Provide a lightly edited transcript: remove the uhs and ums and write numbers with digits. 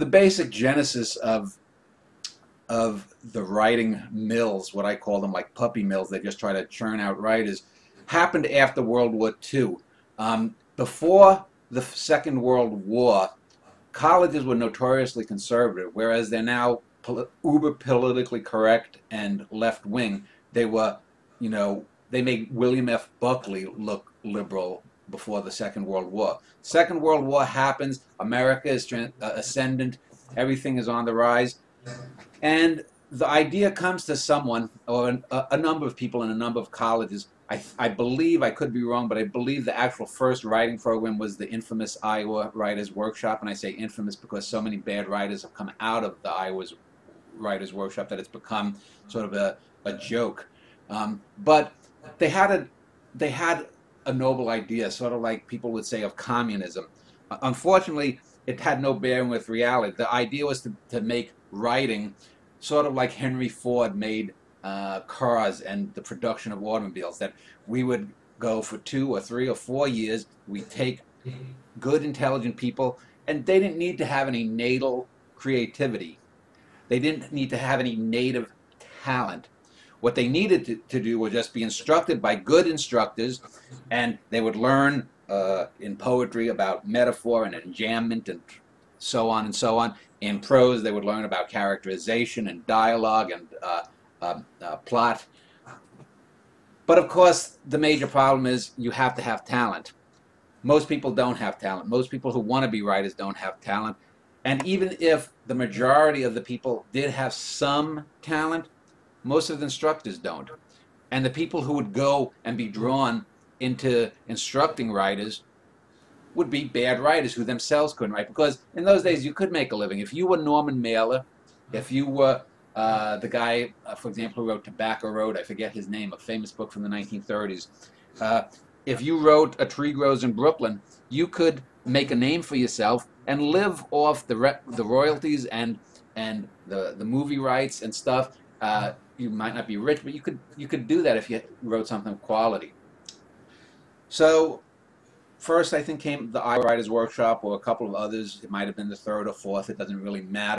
the basic genesis of the writing mills, what I call them, like puppy mills, they just try to churn out writers, happened after World War II. Before the Second World War, colleges were notoriously conservative, whereas they're now uber politically correct and left wing. They were, they made William F. Buckley look liberal before the Second World War. Second World War happens, America is ascendant, everything is on the rise, and the idea comes to someone, or a number of people in a number of colleges. I believe, I could be wrong, but I believe the actual first writing program was the infamous Iowa Writers Workshop. And I say infamous because so many bad writers have come out of the Iowa Writers Workshop that it's become sort of a joke. But they had a noble idea, sort of like people would say of communism. Unfortunately, it had no bearing with reality. The idea was to make writing sort of like Henry Ford made cars and the production of automobiles, that we would go for 2 or 3 or 4 years, we take good, intelligent people, and they didn't need to have any natal creativity. They didn't need to have any native talent. What they needed to do was just be instructed by good instructors, and they would learn in poetry about metaphor and enjambment and so on and so on. In prose, they would learn about characterization and dialogue and plot. But of course, the major problem is you have to have talent. Most people don't have talent. Most people who want to be writers don't have talent. And even if the majority of the people did have some talent, most of the instructors don't. And the people who would go and be drawn into instructing writers would be bad writers who themselves couldn't write. Because in those days, you could make a living. If you were Norman Mailer, if you were the guy, for example, who wrote Tobacco Road, I forget his name, a famous book from the 1930s. If you wrote A Tree Grows in Brooklyn, you could make a name for yourself and live off the royalties and the movie rights and stuff. You might not be rich, but you could do that if you wrote something of quality. So first, I think, came the Iowa Writers Workshop, or a couple of others. It might have been the third or fourth. It doesn't really matter.